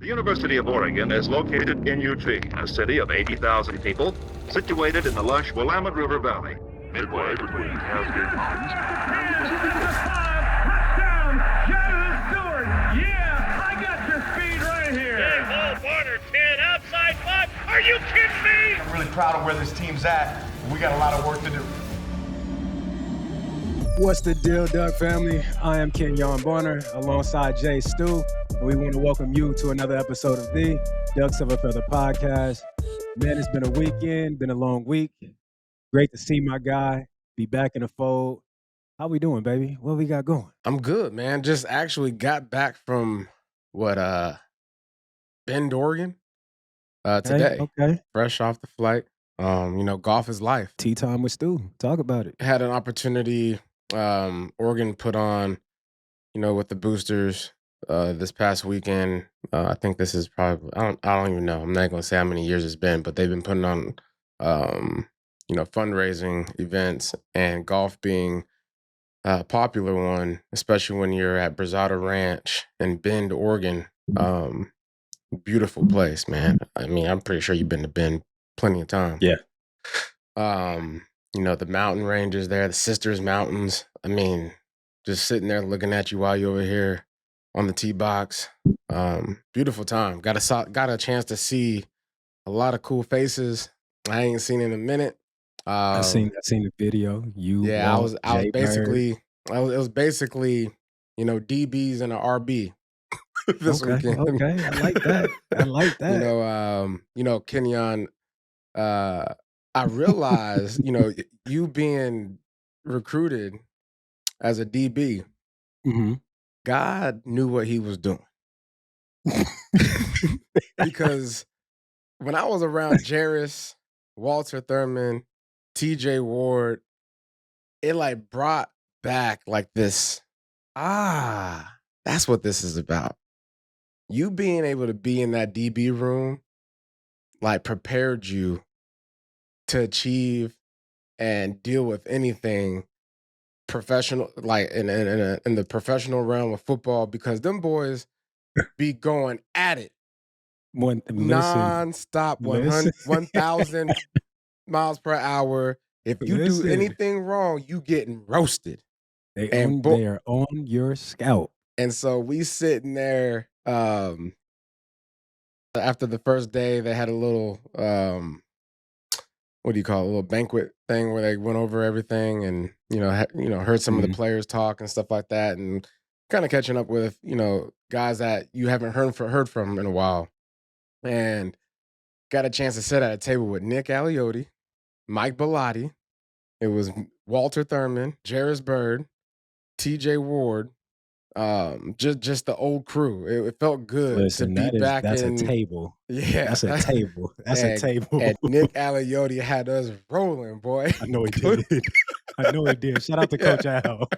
The University of Oregon is located in Eugene, a city of 80,000 people, situated in the lush Willamette River Valley, midway between Cascade Mountains and the Pacific Ocean. Touchdown! Stewart! Yeah, I got your speed right here. Hey, ball corner 10, outside 5. Are you kidding me? I'm really proud of where this team's at. We got a lot of work to do. What's the deal, Doug family? I am Kenjon alongside Jay Stu, and we want to welcome you to another episode of the Doug Silver Feather Podcast. Man, it's been a weekend, been a long week. Great to see my guy, be back in the fold. How we doing, baby? What we got going? I'm good, man. Just actually got back from Bend, Oregon, today. Okay. Fresh off the flight. Golf is life. Tea time with Stu. Talk about it. Had an opportunity. Oregon put on, with the boosters this past weekend. I think this is probably I don't even know. I'm not gonna say how many years it's been, but they've been putting on fundraising events, and golf being a popular one, especially when you're at Brazada Ranch in Bend, Oregon. Beautiful place, man. I mean, I'm pretty sure you've been to Bend plenty of times. Yeah. The mountain ranges there, the Sisters Mountains. I mean, just sitting there looking at you while you're over here on the tee box. Beautiful time. Got a chance to see a lot of cool faces I ain't seen in a minute. I seen the video. It was basically, DBs and an RB this weekend. Okay, I like that. Kenjon, I realized, you being recruited as a DB, Mm-hmm. God knew what he was doing. Because when I was around Jairus, Walter Thurman, TJ Ward, it brought back this, that's what this is about. You being able to be in that DB room, prepared you to achieve and deal with anything professional, in the professional realm of football, because them boys be going at it non-stop, 1,000 miles per hour. If you do anything wrong, you getting roasted. They are on your scalp. And so we sitting there after the first day. They had a little what do you call it? A little banquet thing where they went over everything and heard some of the players talk and stuff like that, and kind of catching up with guys that you haven't heard from in a while, and got a chance to sit at a table with Nick Aliotti, Mike Bellotti. It was Walter Thurman, Jairus Byrd, TJ Ward, just the old crew. It felt good to be back that's in a table. Yeah, that's a table. That's a table. And Nick Aliotti had us rolling, boy. I know he did. I know he did. Shout out to Coach Al.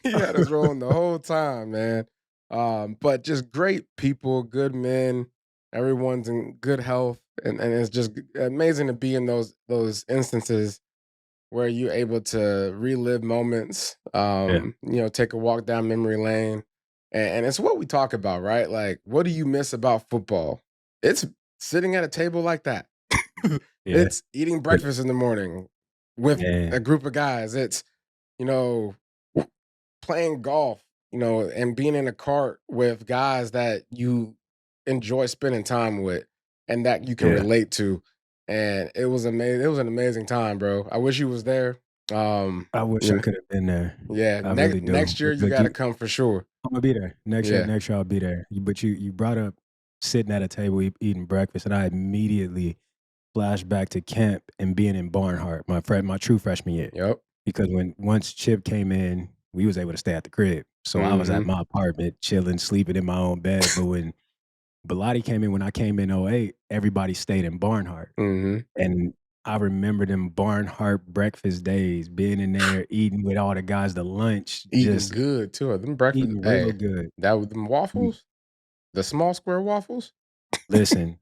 He had us rolling the whole time, man. But just great people, good men. Everyone's in good health, and it's just amazing to be in those instances where you're able to relive moments, take a walk down memory lane. And it's what we talk about, right? What do you miss about football? It's sitting at a table like that. It's eating breakfast in the morning with a group of guys. It's, playing golf, and being in a cart with guys that you enjoy spending time with and that you can relate to. And it was amazing. It was an amazing time, bro. I wish you was there. I wish I could have been there. Yeah, really do. next year you got to come for sure. I'm gonna be there next year. Next year I'll be there. But you brought up sitting at a table eating breakfast, and I immediately flashed back to camp and being in Barnhart, my true freshman year. Yep. Because once Chip came in, we was able to stay at the crib, so I was at my apartment chilling, sleeping in my own bed. But when Bellotti came in, when I came in 2008, everybody stayed in Barnhart, and I remember them Barnhart breakfast days, being in there eating with all the guys. The lunch, Eating just good too. Them breakfast, eating real good. That with them waffles, the small square waffles. Listen,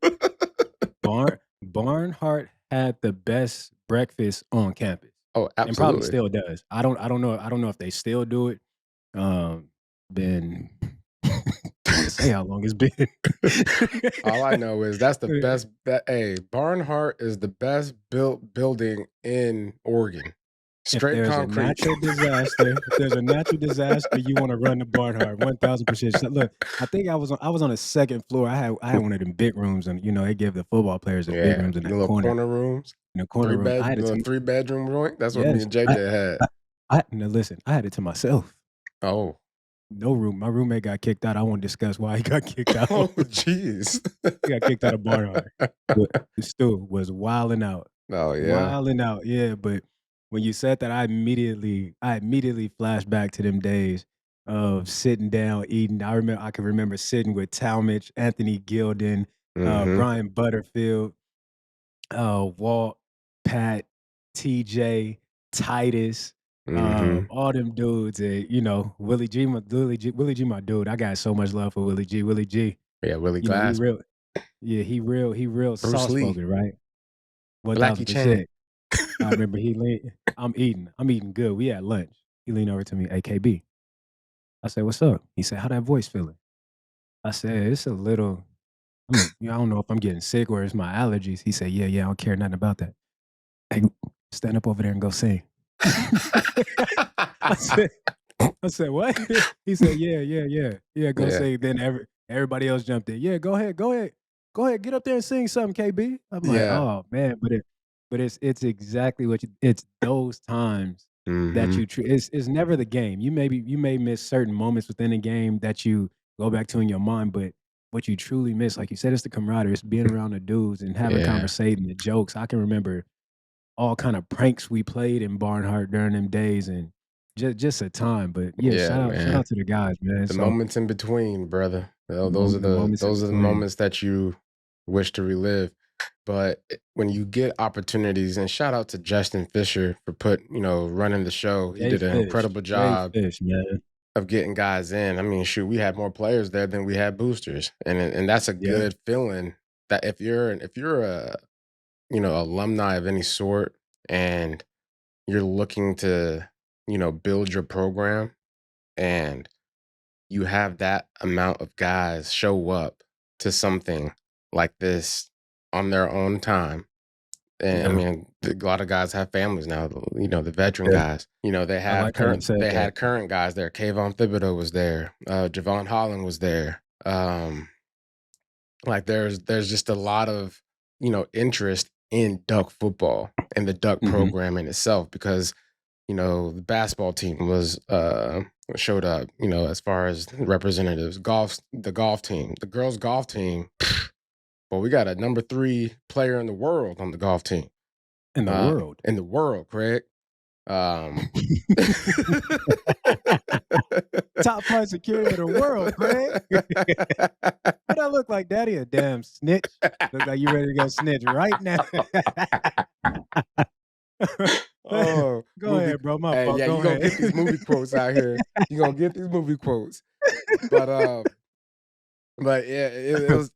Barnhart had the best breakfast on campus. Oh, absolutely. And probably still does. I don't know if they still do it. Been say how long it's been. All I know is that's the best. Barnhart is the best built building in Oregon. Straight concrete. If there's a natural disaster, you want to run to Barnhart 1,000%. Look, I think I was on the second floor. I had one of them big rooms, and they give the football players the big rooms in the that little corner. corner rooms. In the corner room, I had it to 3-bedroom joint. That's what me and JJ had. Now listen, I had it to myself. Oh, no room. My roommate got kicked out. I won't discuss why he got kicked out. Oh, jeez. He got kicked out of Barnhart. Stu was wilding out. Oh yeah, wilding out. Yeah, but when you said that, I immediately flashed back to them days of sitting down eating. I can remember sitting with Talmadge, Anthony Gilden, Brian Butterfield, Walt, Pat, TJ, Titus, all them dudes, and Willie G, my dude. I got so much love for Willie G. Willie G. Yeah, Willie Glass. He real soft spoken, right? Blackie Chan. I remember he leaned. I'm eating good. We had lunch. He leaned over to me, AKB. I said, "What's up?" He said, "How that voice feeling?" I said, "It's a little. I don't know if I'm getting sick or it's my allergies." He said, "Yeah, I don't care nothing about that. Hey, stand up over there and go sing." I said, "What?" He said, "Yeah, go sing." Then everybody else jumped in. Yeah, go ahead, get up there and sing something, KB. I'm like, oh man, but it's exactly it's those times that you it's never the game. You may miss certain moments within a game that you go back to in your mind, but what you truly miss, like you said, it's the camaraderie. It's being around the dudes and having conversation, the jokes. I can remember all kind of pranks we played in Barnhart during them days, and just a time. But shout out to the guys, man. The moments in between, brother. Those are the moments that you wish to relive. But when you get opportunities, and shout out to Justin Fisher for running the show. He did an incredible job of getting guys in. I mean, shoot, we had more players there than we had boosters, and that's a good feeling. That if you're a alumni of any sort, and you're looking to build your program, and you have that amount of guys show up to something like this on their own time. And I mean, a lot of guys have families now, the veteran guys, they have had current guys there. Kayvon Thibodeau was there. Javon Holland was there. Like there's just a lot of, interest in Duck football and the Duck program in itself, because, the basketball team was, showed up, as far as representatives, the golf team, the girls golf team. Well, we got a number 3 player in the world on the golf team. In the world, Craig. Top 5 security in the world, Craig. What I look like, Daddy? A damn snitch. Look like you ready to go snitch right now. Go ahead, bro. My fault. You're gonna get these movie quotes out here. You're gonna get these movie quotes. But yeah,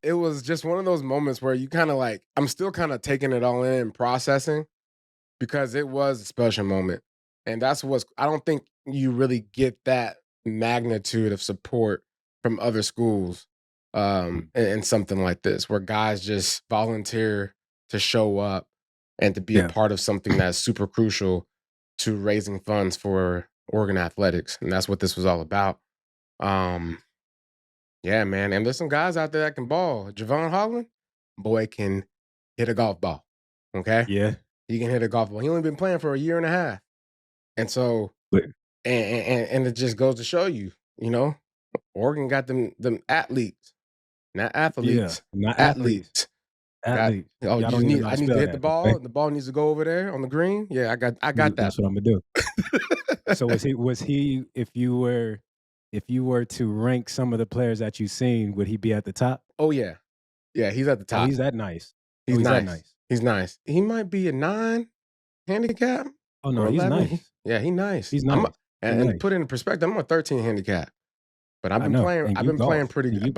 it was just one of those moments where you kind of like, I'm still kind of taking it all in and processing, because it was a special moment. And that's I don't think you really get that magnitude of support from other schools in something like this, where guys just volunteer to show up and to be a part of something that's super crucial to raising funds for Oregon athletics. And that's what this was all about. Yeah, man. And there's some guys out there that can ball. Javon Holland, boy, can hit a golf ball. Okay? Yeah. He can hit a golf ball. He only been playing for a year and a half. And so, and it just goes to show you, Oregon got them athletes. Not athletes. Yeah, not athletes. I need to hit the ball. Right? The ball needs to go over there on the green. Yeah, I got that. That's what I'm gonna do. So was he if you were to rank some of the players that you've seen, would he be at the top? Oh yeah. Yeah, he's at the top. Oh, he's that nice. He's nice. He's nice. He might be a 9 handicap. Oh no, he's nice. Yeah, he's nice. He's nice. And put it in perspective, I'm a 13 handicap. But I've been playing pretty good.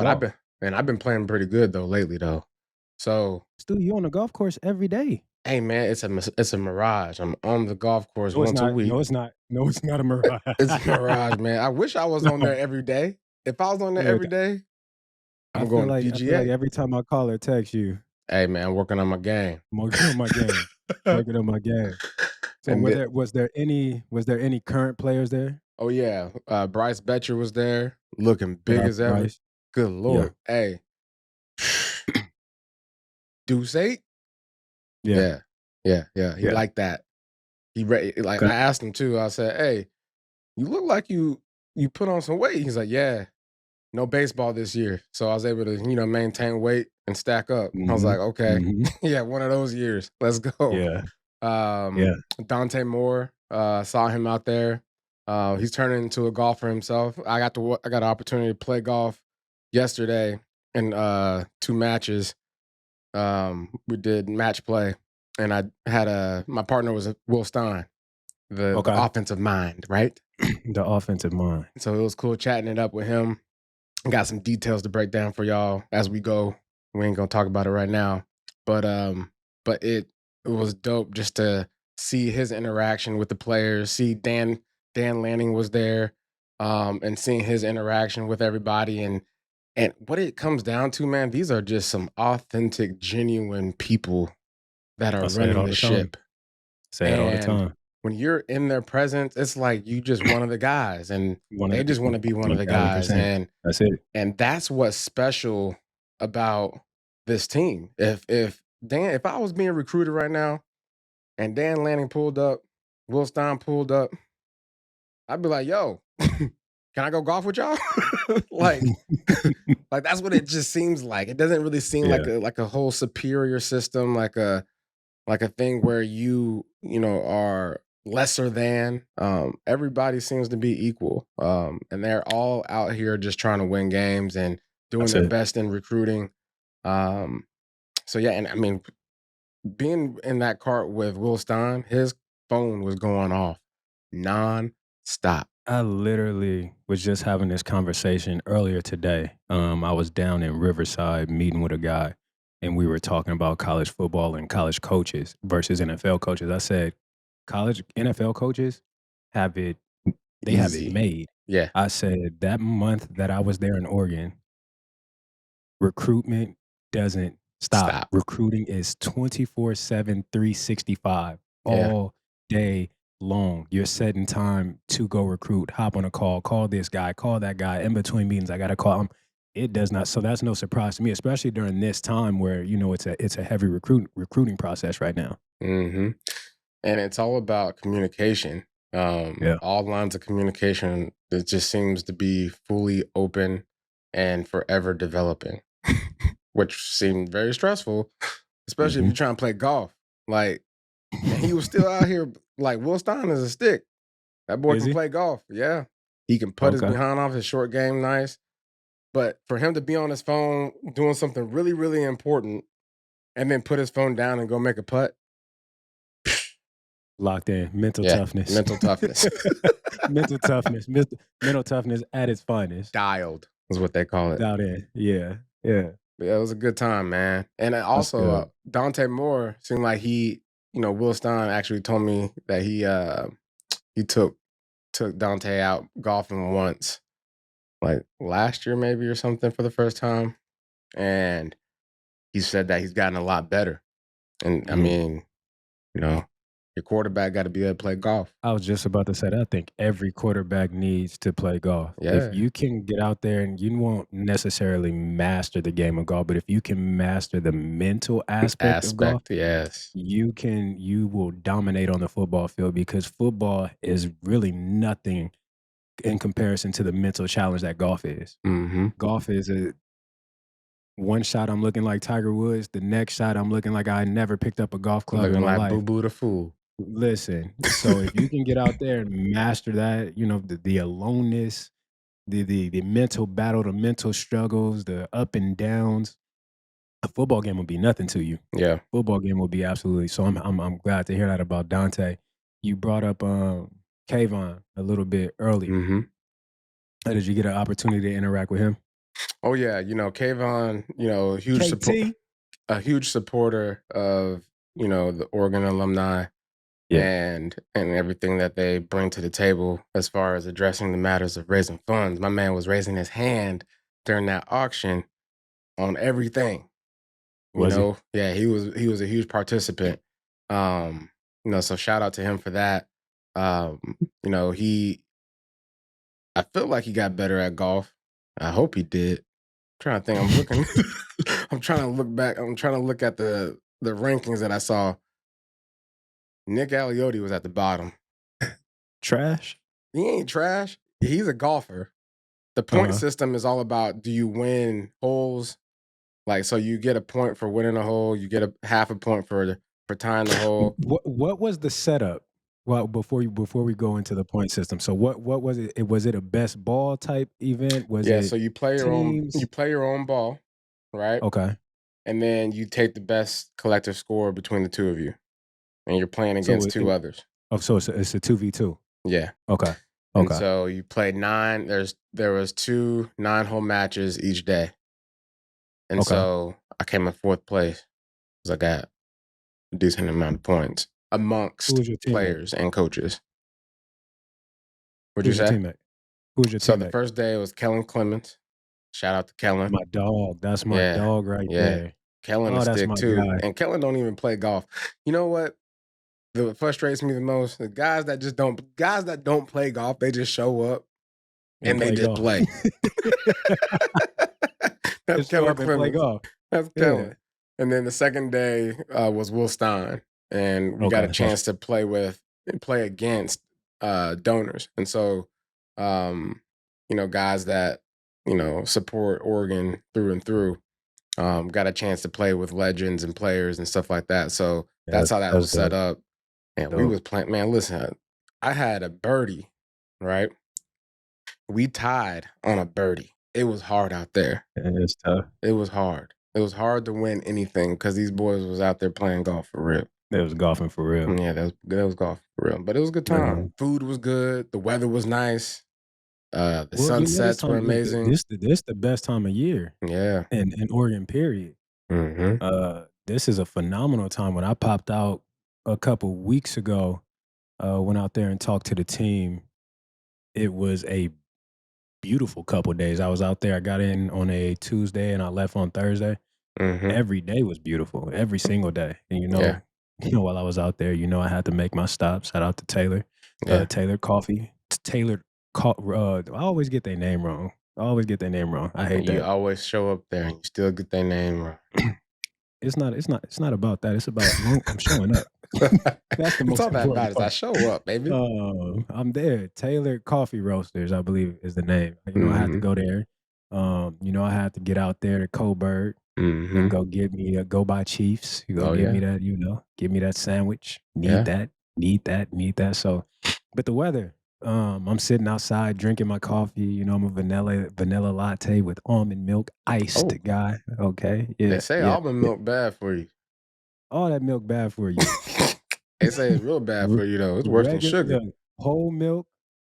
I've been playing pretty good though lately though. So, Stu, you on the golf course every day. Hey man, it's a mirage. I'm on the golf course once a week. No, it's not. No, it's not a mirage. It's a mirage, man. I wish I was on there every day. If I was on there every day, I'm I feel going like I feel like PGA. every time I call or text you, Hey man, I'm working on my game. I'm working on my game. Working on my game. So And was there any current players there? oh yeah, Bryce Betcher was there, looking Shout big out as to ever. Bryce. Good Yeah. lord, hey, Deuce 8? Yeah. Yeah, yeah. He Yeah. liked that. Like Okay. I asked him too. I said, "Hey, you look like you put on some weight." He's like, "Yeah, no baseball this year, so I was able to maintain weight and stack up." I was Mhm. like, "Okay, Mhm. yeah, one of those years. Let's go." Yeah. Um, Yeah. Dante Moore, saw him out there. He's turning into a golfer himself. I got an opportunity to play golf yesterday in 2 matches. We did match play, and I had my partner was Will Stein, the Okay. offensive mind, right? The offensive mind. So it was cool chatting it up with him. Got some details to break down for y'all as we go. We ain't gonna talk about it right now, but it was dope just to see his interaction with the players. See Dan Lanning was there, and seeing his interaction with everybody, and what it comes down to, man, these are just some authentic, genuine people that are I say it running all the the time. ship. Say it all the And time. when you're in their presence, it's like you just one of the guys, and One of they the just want people. to be one of the guys. 1000%. And That's it. that's what's special about this team. If I was being recruited right now and Dan Lanning pulled up, Will Stein pulled up, I'd be like, yo, can I go golf with y'all? like, like that's what it just seems like. It doesn't really seem Yeah. like a whole superior system, like a thing where are lesser than. Everybody seems to be equal. And they're all out here just trying to win games and doing That's their it. best in recruiting. So yeah, and I mean, being in that cart with Will Stein, his phone was going off non-stop. I literally was just having this conversation earlier today. I was down in Riverside meeting with a guy, and we were talking about college football and college coaches versus NFL coaches. I said, college NFL coaches have it, they have it Easy. made. Yeah. I said that month that I was there in Oregon, recruitment doesn't stop. Stop. Recruiting is 24/7, 365 Yeah. all day long. You're setting time to go recruit, hop on a call this guy, call that guy. In between meetings, I got to call him. It does not. So that's no surprise to me, especially during this time where it's a heavy recruiting process right now. Mm-hmm. And it's all about communication. Yeah. All lines of communication, it just seems to be fully open and forever developing, which seemed very stressful, especially if Mhm. you're trying to play golf. Like, and he was still out here. Like, Will Stein is a stick. That boy Is can he? play golf. Yeah, he can put his Okay. behind off, his short game nice. But for him to be on his phone doing something really, really important, and then put his phone down and go make a putt. Locked in. Mental Yeah, toughness. mental toughness. Mental toughness. Mental toughness at its finest. Dialed is what they call it. Out in. Yeah. Yeah. But yeah, it was a good time, man. And then That's also, good. Dante Moore seemed like Will Stein actually told me that he took Dante out golfing once, like last year maybe or something for the first time, and he said that he's gotten a lot better. And I Mhm. mean, your quarterback got to be able to play golf. I was just about to say that. I think every quarterback needs to play golf. If Yeah, you can get out there and you won't necessarily master the game of golf, but if you can master the mental aspect of golf, yes. you will dominate on the football field because football is really nothing in comparison to the mental challenge that golf is. Mm-hmm. Golf is one shot I'm looking like Tiger Woods, the next shot I'm looking like I never picked up a golf club in Looking my like life. Boo Boo the Fool. Listen, so if you can get out there and master that, the aloneness, the mental battle, the mental struggles, the up and downs, a football game will be nothing to you. Yeah. Football game will be absolutely. So I'm glad to hear that about Dante. You brought up Kayvon a little bit earlier. Mm-hmm. Did you get an opportunity to interact with him? Oh yeah, Kayvon, KT? a huge supporter of the Oregon alumni Yeah. and everything that they bring to the table as far as addressing the matters of raising funds. My man was raising his hand during that auction on everything. Was he? Yeah, he was a huge participant. So shout out to him for that. I feel like he got better at golf. I hope he did. I'm trying to think. I'm looking. I'm trying to look back. I'm trying to look at the rankings that I saw. Nick Aliotti was at the bottom. Trash? He ain't trash. He's a golfer. The point system is all about, do you win holes? Like, so you get a point for winning a hole. You get a half a point for tying the hole. What was the setup? Well, before we go into the point system, so what was it? Was it a best ball type event? Was it so you play your teams? you play your own ball, right? Okay. And then you take the best collective score between the two of you, and you're playing against two others. Oh, so it's a 2v2. Yeah. Okay. And so you played 9. There was 2 9-hole matches each day. And so I came in 4th place because I got a decent amount of points amongst players and coaches. What'd you say? Who was your teammate? So the first day it was Kellen Clemens. Shout out to Kellen. My dog. That's my dog right there. Kellen is stick too. Guy. And Kellen don't even play golf. You know what? What frustrates me the most? The guys that don't play golf, they just show up and they just play. That's Kellen Clemens. That's Kellen. Yeah. And then the second day was Will Stein, and we got a chance to play against donors. And so, guys that support Oregon through and through, got a chance to play with legends and players and stuff like that. So that's how that was set up. And we was playing. Man, listen, I had a birdie, right? We tied on a birdie. It was hard out there. It's tough. It was hard. It was hard to win anything because these boys was out there playing golf for real. They was golfing for real. Yeah, that was golf for real. But it was a good time. Mm-hmm. Food was good. The weather was nice. The sunsets were amazing. This the best time of year. Yeah. In Oregon, period. Mm-hmm. This is a phenomenal time. When I popped out a couple weeks ago, went out there and talked to the team. It was a beautiful couple days. I was out there. I got in on a Tuesday and I left on Thursday. Mm-hmm. Every day was beautiful. Every single day. And while I was out there, I had to make my stops. Shout out to Taylor. Taylor Coffee. I always get their name wrong. I hate that. You always show up there and you still get their name wrong. It's not about that. It's about I'm showing up. That's the most important part. I show up, baby. I'm there. Taylor Coffee Roasters, I believe, is the name. I had to go there. I had to get out there to Coburg and go get me go by Chiefs. Me that, give me that sandwich. Need that. So, but the weather. I'm sitting outside drinking my coffee. I'm a vanilla latte with almond milk, iced guy. Okay. Yeah, they say almond milk bad for you. All that milk bad for you. They say it's real bad for you though. It's worse than sugar. Whole milk,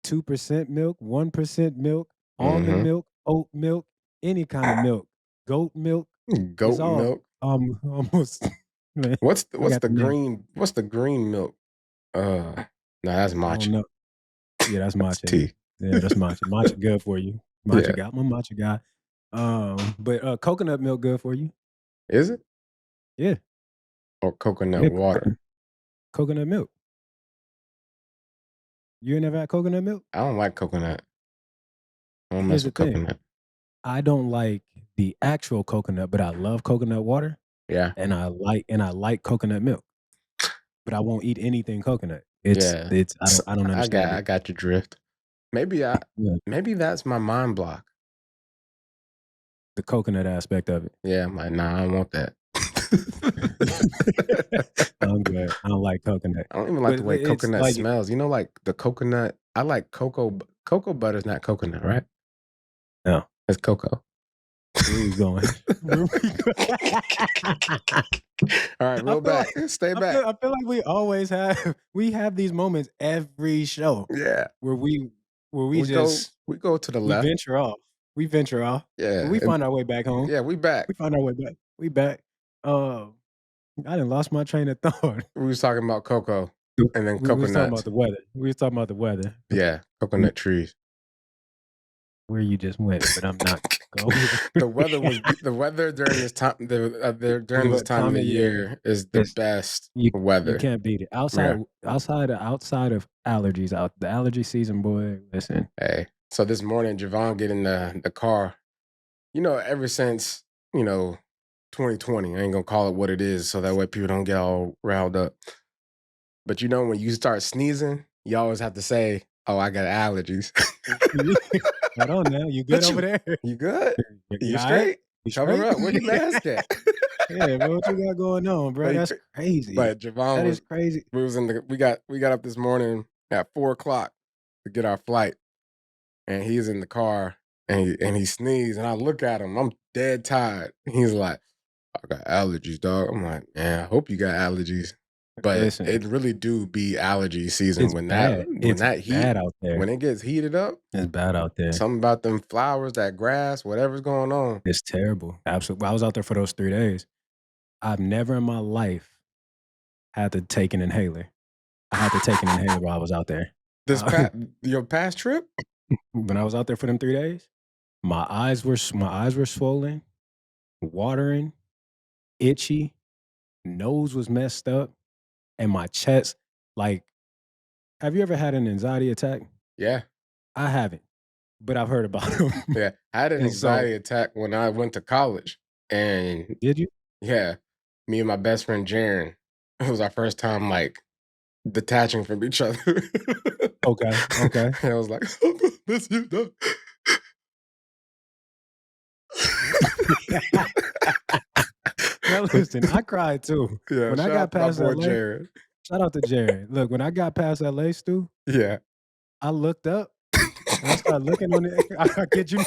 2% milk, 1% milk, almond milk, oat milk, any kind of milk, goat milk. Goat milk. Almost. Man, what's the green milk? No, that's matcha. Yeah, that's matcha. Tea. Yeah, that's matcha. Matcha good for you. Matcha guy. I'm a matcha guy. But coconut milk good for you. Is it? Yeah. Or coconut water. Coconut milk. You ain't never had coconut milk? I don't like coconut. I don't mess with coconut. I don't like the actual coconut, but I love coconut water. Yeah. And I like coconut milk. But I won't eat anything coconut. I don't understand. I got your drift. Maybe that's my mind block. The coconut aspect of it. Yeah, I don't want that. I'm good. I don't like coconut. I don't even like the way coconut smells. Like the coconut. I like cocoa. Cocoa butter is not coconut, right? No, it's cocoa. Where you going? All right, roll back. Stay back. I feel like we always have these moments every show. Yeah, where we go to the left. We venture off. Yeah, we find our way back home. Yeah, we back. We find our way back. We back. I done lost my train of thought. We was talking about cocoa and then coconuts. We was talking about the weather. We was talking about the weather. Yeah, coconut trees. Where you just went, but I'm not cold. The weather during this time during this time of year is the best You weather. can't beat it. Outside of allergies, the allergy season, boy. Listen, Hey, so this morning, Javon get in the car. Ever since 2020, I ain't gonna call it what it is, so that way people don't get all riled up. But when you start sneezing, you always have to say, "Oh, I got allergies." hold on now. You good over there? You good? You all straight? right? You Cover straight? up. Where your mask at? Yeah, bro, what you got going on, bro? That's crazy. But Javon That is crazy. we got up this morning at 4:00 to get our flight, and he's in the car and he sneezed, and I look at him. I'm dead tired. He's like, "I got allergies, dog." I'm like, "Man, I hope you got allergies." But Listen, it really do be allergy season it's when bad. It's that heat bad out there. when it gets heated up. It's bad out there. Something about them flowers, that grass, whatever's going on. It's terrible. Absolutely. I was out there for those 3 days. I've never in my life had to take an inhaler. I had to take an inhaler while I was out there. Your past trip? When I was out there for them 3 days, my eyes were swollen, watering, itchy, nose was messed up, and my chest, like, have you ever had an anxiety attack? Yeah. I haven't, but I've heard about them. Yeah. I had an anxiety attack when I went to college. And did you? Yeah. Me and my best friend Jaren, it was our first time detaching from each other. Okay. And I was like, "I'm gonna miss you, dog." Now listen, I cried too. Yeah, when I got past LA, shout out to Jared. Look, when I got past LA, Stu, yeah, I looked up and I started looking on it. I kid you.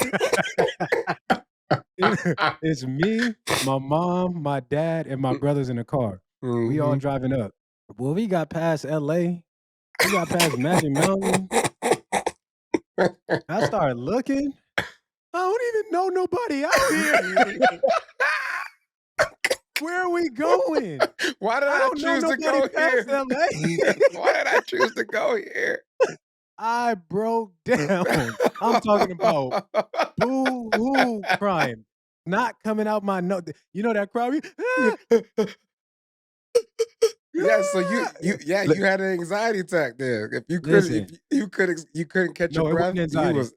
It's me, my mom, my dad, and my brothers in the car. Mm-hmm. We all driving up. Well, we got past LA. We got past Magic Mountain. I started looking. I don't even know nobody out here. Where are we going? Why did I choose to go here? Why did I choose to go here? I broke down. I'm talking about boo-hoo crying. Not coming out my nose. You know that cry? Yeah, so you had an anxiety attack there. If you couldn't catch your breath, it was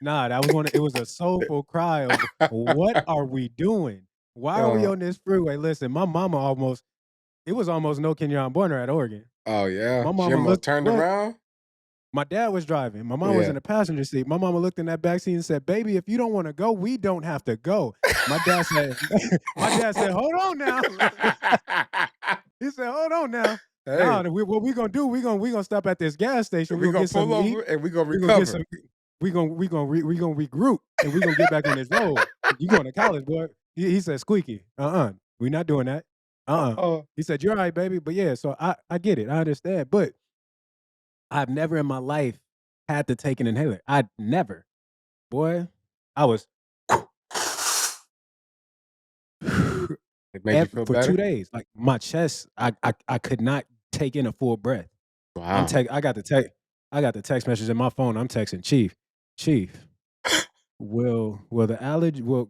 nah, that was one. It was a soulful cry of what are we doing? Why are we on this freeway? Listen, my mama it was almost no Kenjon Borner at Oregon. Oh yeah, my mama she almost turned around. My dad was driving. My mom was in the passenger seat. My mama looked in that back seat and said, "Baby, if you don't want to go, we don't have to go." My dad said, "Hold on now." He said, "Hold on now." Hey. Nah, what we gonna do? We gonna stop at this gas station. We gonna pull over and we gonna recover. We gonna regroup and we gonna get back on this road. You going to college, boy? He said, "Squeaky, we not doing that." He said, "You're all right, baby." But yeah, so I get it. I understand, but I've never in my life had to take an inhaler. I'd never. Boy, I was it made you feel for better? 2 days. Like my chest, I could not take in a full breath. Wow. I got the text message in my phone. I'm texting Chief. Will the allergy will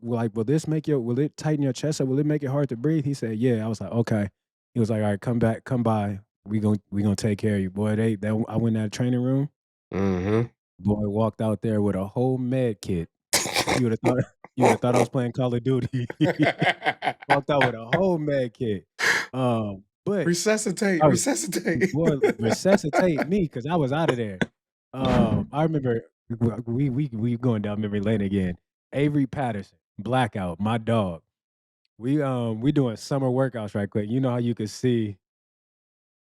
it tighten your chest up? Will it make it hard to breathe? He said, yeah. I was like, okay. He was like, all right, come by. We gonna take care of you, boy. I went in that training room. Mm-hmm. Boy, walked out there with a whole med kit. You would have thought I was playing Call of Duty. Walked out with a whole med kit. But resuscitate. Boy, resuscitate me because I was out of there. I remember we going down memory lane again. Avery Patterson, Blackout, my dog. We doing summer workouts right quick. You know how you could see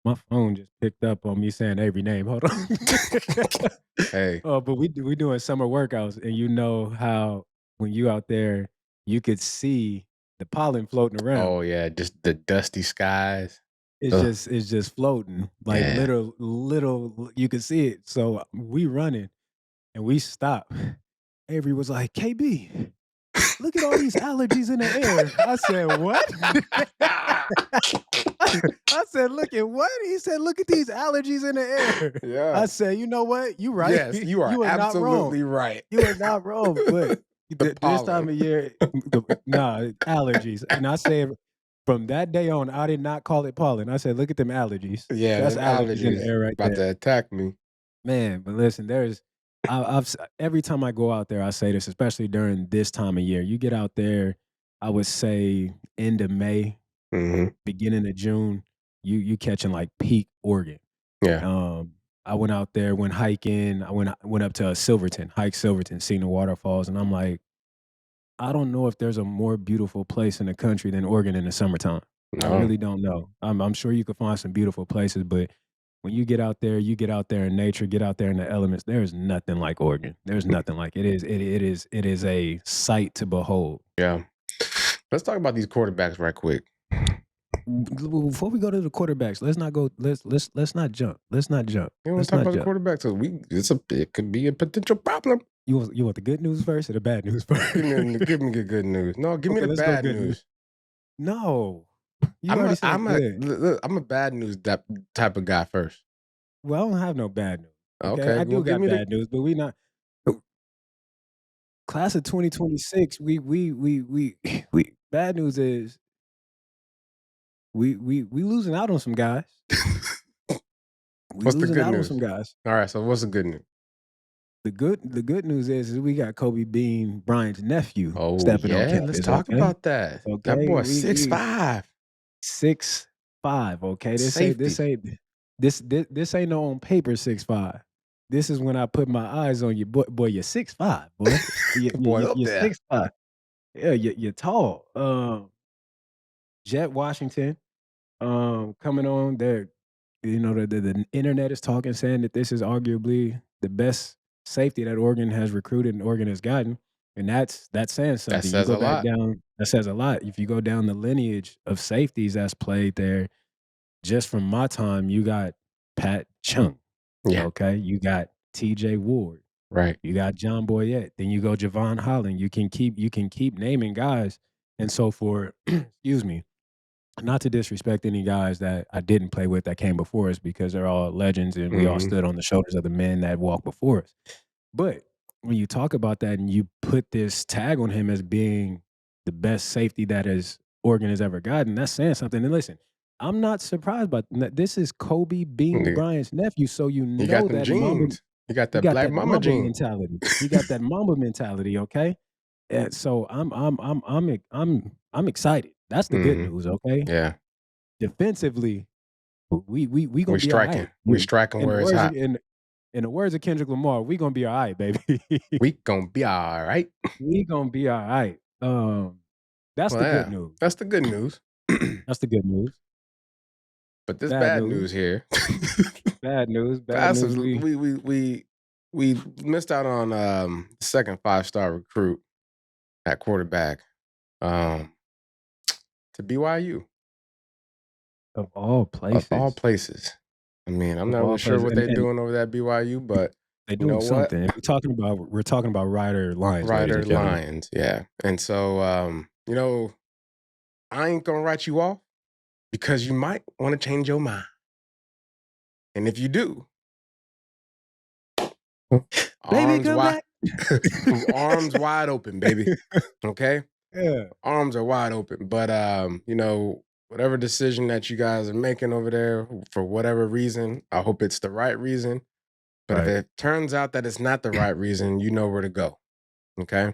my phone just picked up on me saying Avery name. Hold on. Hey. But we doing summer workouts, and you know how when you out there, you could see the pollen floating around. Oh yeah, just the dusty skies. It's just floating like little. You can see it. So we running, and we stop. Avery was like, "KB, look at all these allergies in the air." I said, "What?" I said, "Look at what?" He said, "Look at these allergies in the air." Yeah. I said, "You know what? You right. Yes, you are absolutely right. You are not wrong." But This time of year, allergies. And I said from that day on, I did not call it pollen. I said, look at them allergies. Yeah, That's them allergies in the allergies air right about there. to attack me. Man, but listen, every time I go out there, I say this, especially during this time of year. You get out there, I would say end of May, beginning of June, you catching like peak Oregon. Yeah. I went out there, went hiking. I went up to Silverton, hiked Silverton, seen the waterfalls, and I'm like, I don't know if there's a more beautiful place in the country than Oregon in the summertime. I No. really don't know. I'm sure you could find some beautiful places, but when you get out there in nature, get out there in the elements. There's nothing like Oregon. There's nothing like it is. It is a sight to behold. Yeah. Let's talk about these quarterbacks right quick. Before we go to the quarterbacks, let's not go. Let's not jump. Let's not jump. You want Let's to talk not about jump. the quarterbacks? It could be a potential problem. You want the good news first or the bad news first? Give me the good news. No, give me Okay, the let's go bad good news. No, you already said good. I'm a bad news type of guy first. Well, I don't have no bad news. Okay, I do give got me bad news, but we not class of 2026. We bad news is we losing out on some guys. We What's the losing good out on news? some guys. All right, so what's the good news? The good news is we got Kobe Bean Bryant's nephew Oh stepping on yeah, campus. let's talk about that. Okay, That boy 6'5". 6'5". Okay, Safety. this ain't no on paper 6'5". This is when I put my eyes on you, boy. You're 6'5", boy. Boy up You're there. 6'5". Yeah, you're tall. Jet Washington, coming on there. You know, the internet is talking, saying that this is arguably the best safety that Oregon has recruited and Oregon has gotten, and that's saying something. That says you a go back lot. down, that says a lot. If you go down the lineage of safeties that's played there, just from my time, you got Pat Chung. Yeah. Okay, you got T.J. Ward. Right. You got John Boyette. Then you go Javon Holland. You can keep naming guys. And so for excuse me, not to disrespect any guys that I didn't play with that came before us, because they're all legends and we all stood on the shoulders of the men that walked before us. But when you talk about that and you put this tag on him as being the best safety that Oregon has ever gotten, that's saying something. And listen, I'm not surprised by that. This is Kobe Bean Bryant's nephew, so you know got them that genes. You got that black mama Mamba gene. mentality. You got that Mamba mentality, okay? And so I'm excited. That's the good news, okay? Yeah. Defensively, we gonna We're be all striking. right. We're striking where it's hot. In the words of Kendrick Lamar, we gonna be all right, baby. We gonna be all right. We gonna be all right. That's the good news. That's the good news. That's the good news. But this bad news here. Bad news. Bad news. We missed out on the second 5-star recruit at quarterback to BYU. Of all places. Of all places. I mean, I'm not really sure what they're doing over there at BYU, but they're doing something. We're talking about Ryder Lions. Ryder Lions, yeah. And so, you know, I ain't gonna write you off because you might want to change your mind. And if you do, baby, arms wide open, baby. Okay? Yeah. Arms are wide open. But you know, whatever decision that you guys are making over there, for whatever reason, I hope it's the right reason. But if it turns out that it's not the right reason, you know where to go. Okay?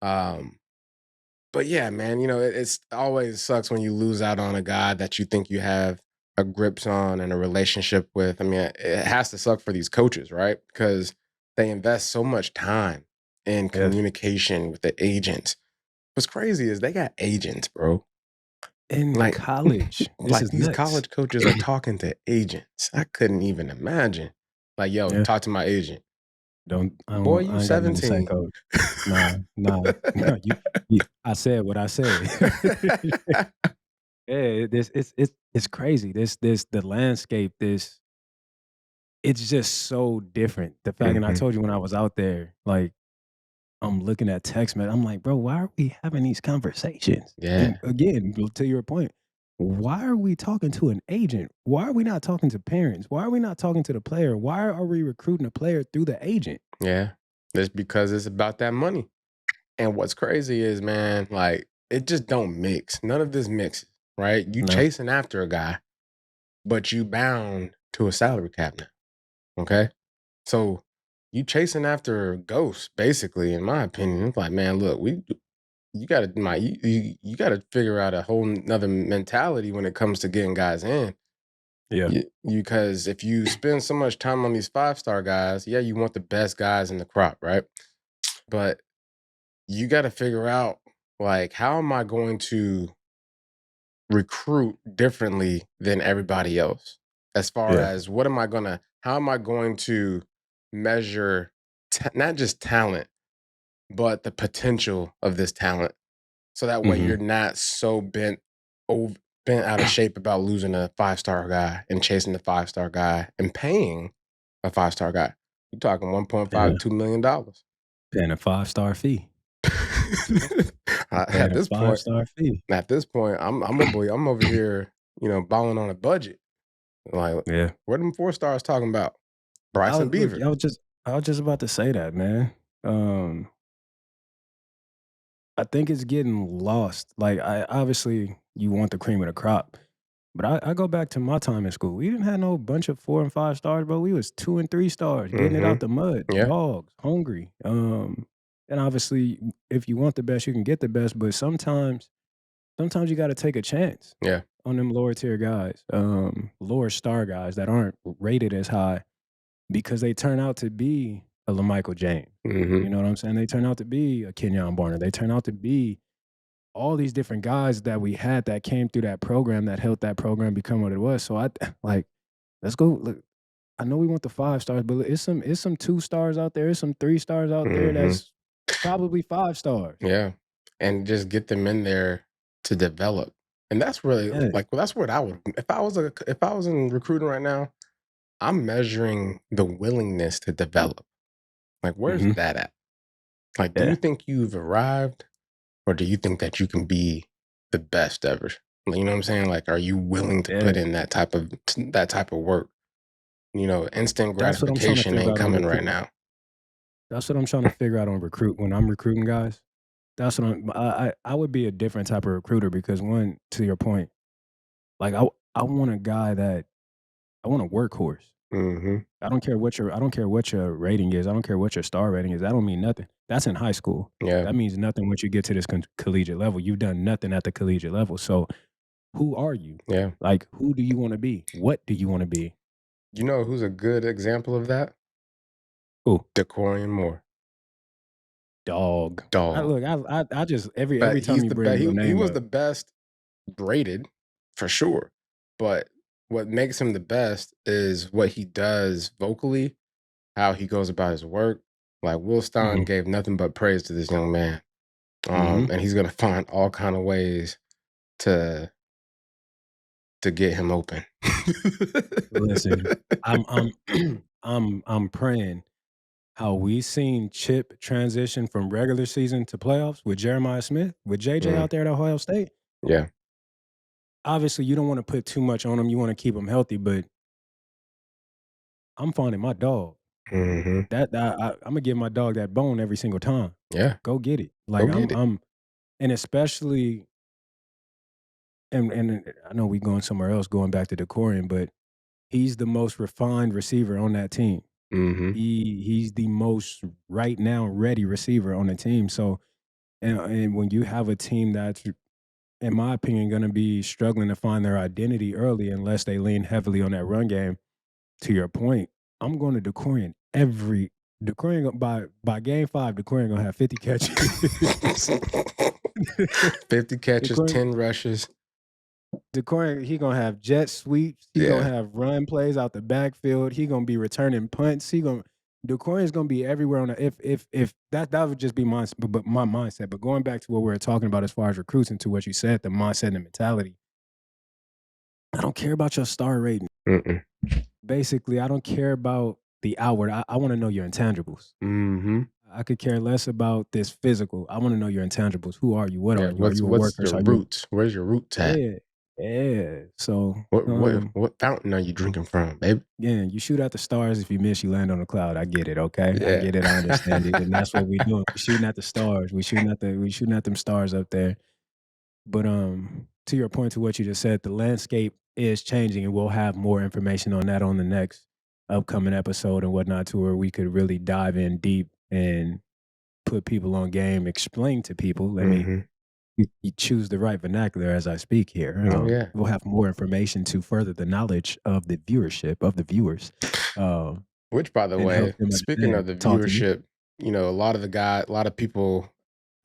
But yeah, man, you know, it's always sucks when you lose out on a guy that you think you have a grips on and a relationship with. I mean, it has to suck for these coaches, right? Because they invest so much time in communication with the agents. What's crazy is they got agents, bro. In college. These college coaches are talking to agents. I couldn't even imagine. Like, yo, talk to my agent. Boy, you 17. Coach. Nah. I said what I said. Yeah, it's crazy. The landscape, it's just so different. The fact, and I told you when I was out there, like, I'm looking at text messages. I'm like, bro, why are we having these conversations? Yeah. And again, to your point, why are we talking to an agent? Why are we not talking to parents? Why are we not talking to the player? Why are we recruiting a player through the agent? Yeah. That's because it's about that money. And what's crazy is, man, like it just don't mix. None of this mixes, right? You No. chasing after a guy, but you bound to a salary cap now. Okay. So you chasing after ghosts, basically, in my opinion. It's like, man, look, you gotta figure out a whole nother mentality when it comes to getting guys in. Yeah. Because if you spend so much time on these 5-star guys, yeah, you want the best guys in the crop, right? But you got to figure out, like, how am I going to recruit differently than everybody else? As far Yeah. as how am I going to measure not just talent, but the potential of this talent? So that way you're not so bent out of shape about losing a 5-star guy and chasing the 5-star guy and paying a 5-star guy. You're talking $1.5 Yeah. to $2 million. Paying a 5-star fee. At Paying a this point, 5-star fee. I'm over here, balling on a budget. Like, Yeah. what them 4 stars talking about? I Bryson was, look, Beaver. I was just about to say that, man. I think it's getting lost. Like, obviously you want the cream of the crop, but I go back to my time in school. We didn't have no bunch of 4 and 5 stars, bro. We was 2 and 3 stars, getting it out the mud, Yeah. dogs, hungry. And obviously, if you want the best, you can get the best. But sometimes you got to take a chance. Yeah. On them lower tier guys, lower star guys that aren't rated as high, because they turn out to be a LaMichael James. Mm-hmm. You know what I'm saying? They turn out to be a Kenjon Barner. They turn out to be all these different guys that we had that came through that program that helped that program become what it was. So let's go. Look, I know we want the 5 stars, but it's some 2 stars out there. It's some 3 stars out there that's probably 5 stars. Yeah. And just get them in there to develop. And that's really that's what I would, if I was in recruiting right now, I'm measuring the willingness to develop. Like, where's that at? Like, do you think you've arrived, or do you think that you can be the best ever? You know what I'm saying? Like, are you willing to put in that type of work? Instant gratification ain't coming right now. That's what I'm trying to figure out on when I'm recruiting guys. That's what I would be a different type of recruiter, because one, to your point, like I want a guy that I want a workhorse. I don't care what your rating is. I don't care what your star rating is. That don't mean nothing. That's in high school. Yeah. That means nothing once you get to this collegiate level. You've done nothing at the collegiate level. So who are you? Yeah. Like, who do you want to be? What do you want to be? You know who's a good example of that? Who? Decorian Moore. Dog. Dog. I just every time you bring your name he was up. the best rated for sure. But what makes him the best is what he does vocally, how he goes about his work. Like, Will Stein gave nothing but praise to this young man. And he's gonna find all kind of ways to get him open. Listen, I'm praying how we seen Chip transition from regular season to playoffs with Jeremiah Smith, with JJ out there at Ohio State. Yeah. Obviously, you don't want to put too much on him. You want to keep him healthy, but I'm finding my dog. That I'm gonna give my dog that bone every single time. Yeah. Go get it. Like, and especially, and I know we going somewhere else, going back to Decorian, but he's the most refined receiver on that team. He's the most right now ready receiver on the team. So, and when you have a team that's, in my opinion, going to be struggling to find their identity early unless they lean heavily on that run game, to your point, I'm going to Decorian by game 5. Decorian gonna have 50 catches. 50 catches, Decorian, 10 rushes. Decorian, he gonna have jet sweeps. He gonna have run plays out the backfield. He gonna be returning punts. Decorian's gonna be everywhere on the, if that would just be my mindset. But going back to what we were talking about as far as recruits and to what you said, the mindset and the mentality, I don't care about your star rating. Basically, I don't care about the outward. I want to know your intangibles. I could care less about this physical. I want to know your intangibles. Who are you? What are you? Are you a worker? What's your roots? Where's your roots at? Yeah. So What fountain are you drinking from, babe? yeah, you shoot at the stars. If you miss, you land on a cloud. I get it. Okay, I Yeah. get it. I understand it, and that's what we doing. We shooting at the stars. We shooting at them stars up there. But to your point, to what you just said, the landscape is changing, and we'll have more information on that on the next upcoming episode and whatnot, to where we could really dive in deep and put people on game, explain to people. Let me Mhm. you choose the right vernacular as I speak here. Oh, yeah. We'll have more information to further the knowledge of the viewership of the viewers, Which, by the and help way, them speaking of understand. the Talk to me. viewership, a lot of people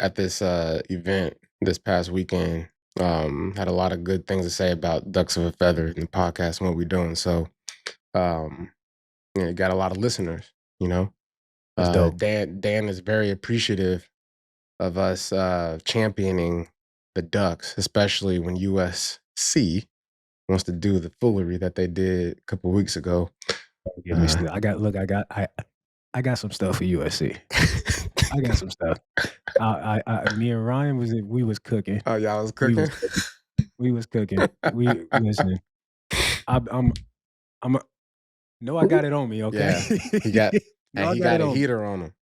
at this event this past weekend had a lot of good things to say about Ducks of a Feather and the podcast and what we're doing. So, you got a lot of listeners. That's dope. Dan is very appreciative of us championing the Ducks, especially when USC wants to do the foolery that they did a couple weeks ago. Give me still. I got some stuff for USC. I got some stuff. Me and Ryan we was cooking. Oh, y'all was We cooking? was cooking. We was cooking. We listen. I'm no, I got it on me. Okay. Yeah. He got No, I he got got it a on me. heater on him.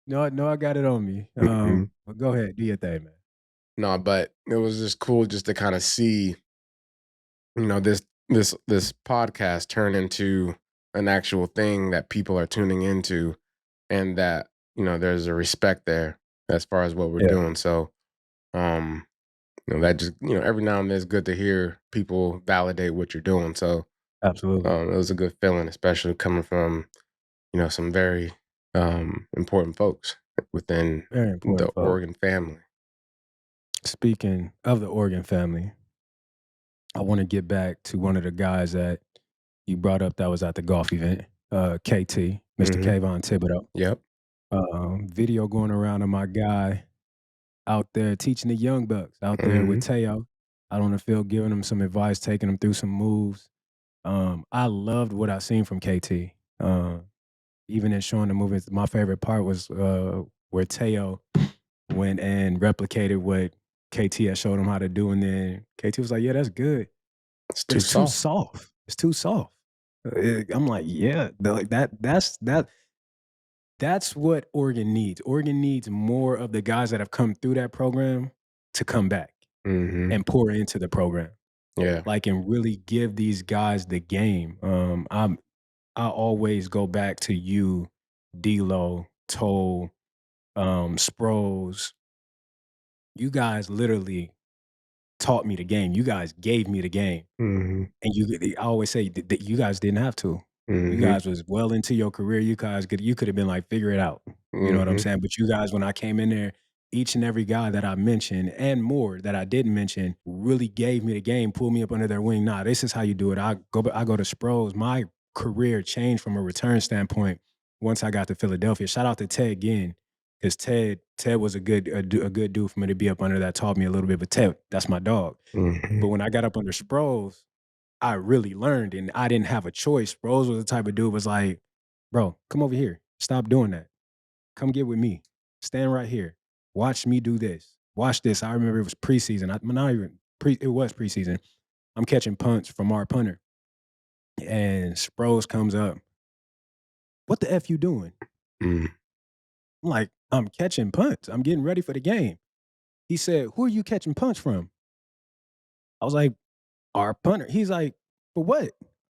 No, I got it on me. Mhm. But go ahead, do your thing, man. No, but it was just cool just to kind of see, this podcast turn into an actual thing that people are tuning into, and that there's a respect there as far as what we're Yeah. doing. So, that just every now and then it's good to hear people validate what you're doing. So, Absolutely. it was a good feeling, especially coming from some very important folks within Very the important, folks. Oregon family. Speaking of the Oregon family, I want to get back to one of the guys that you brought up that was at the golf event, KT, Mr. Mhm. Kayvon Thibodeau. Yep. Video going around of my guy out there teaching the young bucks out there with Teo out on the field, giving them some advice, taking them through some moves. I loved what I seen from KT. Even in showing the movements, my favorite part was where Teo went and replicated what KT had showed him how to do, and then KT was like, "Yeah, that's good, It's but too it's too soft. soft. It's too soft." I'm like, "Yeah, like that's what Oregon needs. Oregon needs more of the guys that have come through that program to come back Mhm. and pour into the program, Yeah. like, and really give these guys the game." I always go back to you, D-Lo, Toll, Sproles. You guys literally taught me the game. You guys gave me the game. Mhm. And I always say that you guys didn't have to. You Mhm. guys was well into your career. You could have been like, figure it out. You know what I'm Mhm. saying? But you guys, when I came in there, each and every guy that I mentioned and more that I didn't mention really gave me the game, pulled me up under their wing. Nah, this is how you do it. I go to Sproles. My career changed from a return standpoint once I got to Philadelphia. Shout out to Ted again, because Ted was a good dude for me to be up under that taught me a little bit. But Ted, that's my dog. Mhm. But when I got up under Sproles, I really learned, and I didn't have a choice. Sproles was the type of dude was like, "Bro, come over here. Stop doing that. Come get with me. Stand right here. Watch me do this. Watch this." I remember it was preseason. It was preseason. I'm catching punts from our punter, and Sproles comes up. "What the F you doing?" Mm. I'm like, "I'm catching punts. I'm getting ready for the game." He said, "Who are you catching punts from?" I was like, "Our punter." He's like, "For what?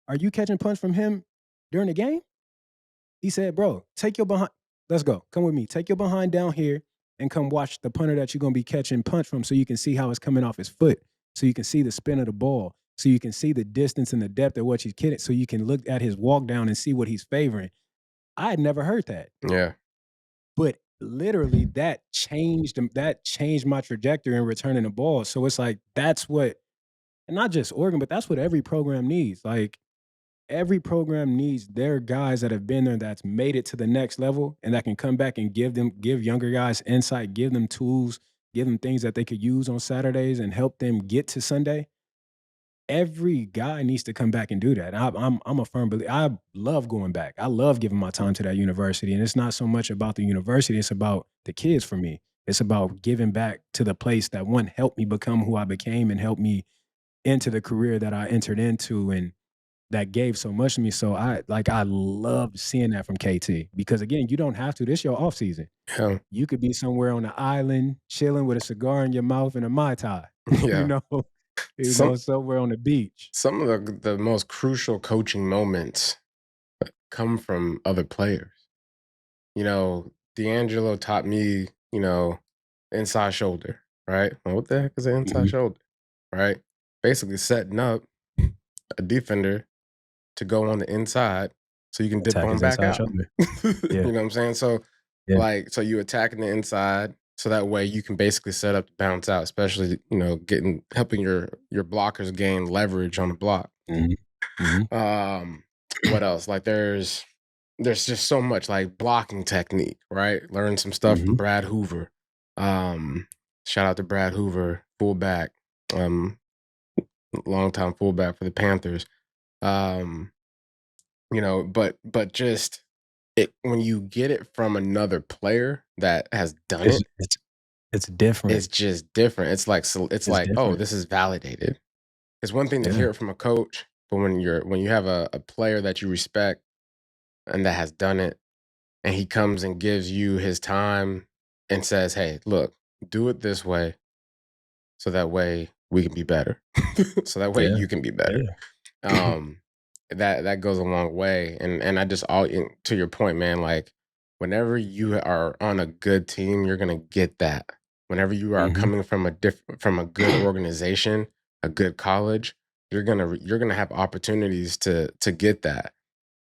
Are you catching punts from him during the game?" He said, "Bro, take your behind. Let's go. Come with me. Take your behind down here and come watch the punter that you're gonna be catching punch from, so you can see how it's coming off his foot, so you can see the spin of the ball, so you can see the distance and the depth of what he's kidding, so you can look at his walk down and see what he's favoring." I had never heard that, Yeah. but literally that changed my trajectory in returning the ball. So it's like that's what, and not just Oregon, but that's what every program needs. Like, every program needs their guys that have been there, that's made it to the next level, and that can come back and give younger guys insight, give them tools, give them things that they could use on Saturdays and help them get to Sunday. Every guy needs to come back and do that. I'm a firm believer. I love going back. I love giving my time to that university, and it's not so much about the university. It's about the kids for me. It's about giving back to the place that, one, helped me become who I became and helped me into the career that I entered into, and that gave so much to me. So I love seeing that from KT, because again, you don't have to. This your off season. Yeah. You could be somewhere on the island chilling with a cigar in your mouth and a Mai Tai. Yeah. Somewhere on the beach. Some of the most crucial coaching moments come from other players. D'Angelo taught me, inside shoulder, right? Well, what the heck is an inside shoulder, right? Basically setting up a defender to go on the inside so you can dip Attack on his back inside out. shoulder. You know what I'm saying? So, so you attacking the inside, so that way you can basically set up to bounce out, especially, helping your blockers gain leverage on the block. What else? Like there's just so much, like blocking technique, right? Learn some stuff from Brad Hoover. Shout out to Brad Hoover, fullback, longtime fullback for the Panthers. But just when you get it from another player that has done it's different. It's just different. It's like oh, different. this is validated. It's one thing to hear it from a coach, but when you have a player that you respect and that has done it, and he comes and gives you his time and says, "Hey, look, do it this way, so that way we can be better, so that way you can be better." That goes a long way. And I just to your point, man, like whenever you are on a good team, you're gonna get that. Whenever you are coming from a good organization, a good college, you're gonna have opportunities to get that.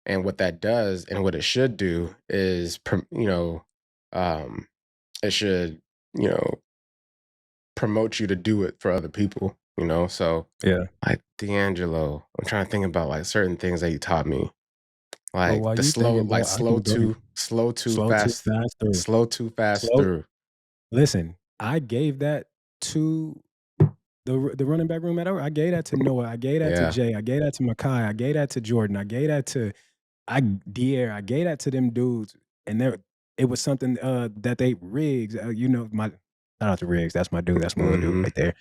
And what that does, and what it should do, is it should promote you to do it for other people. So like D'Angelo, I'm trying to think about like certain things that he taught me, like the slow too fast through. Listen, I gave that to the running back room at I gave that to Noah. I gave that to Jay. I gave that to Makai. I gave that to Jordan. I gave that to Dier. I gave that to them dudes. And it was something that they Riggs. Shout out to Riggs. That's my dude. That's my little dude right there.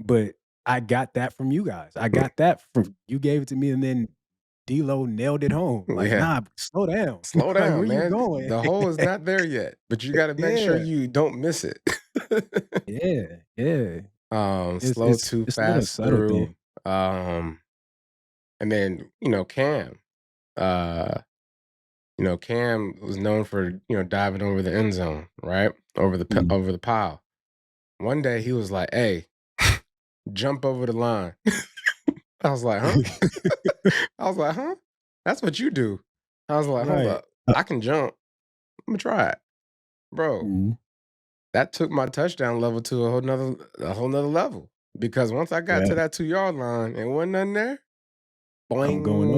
But I got that from you guys. I got that from you. Gave it to me, and then D-Lo nailed it home. Like, nah, slow down. Slow Like, down, where man. you going? The hole is not there yet, but you got to make sure you don't miss it. Slow too fast through. And then Cam. Cam was known for diving over the end zone, right? Over the pile. One day he was like, "Hey, jump over the line." I was like, "Huh?" That's what you do. I was like, "Hold up, I can jump. I'm gonna try it, bro." That took my touchdown level to a whole nother level, because once I got to that 2-yard line and wasn't nothing there, boing. I'm going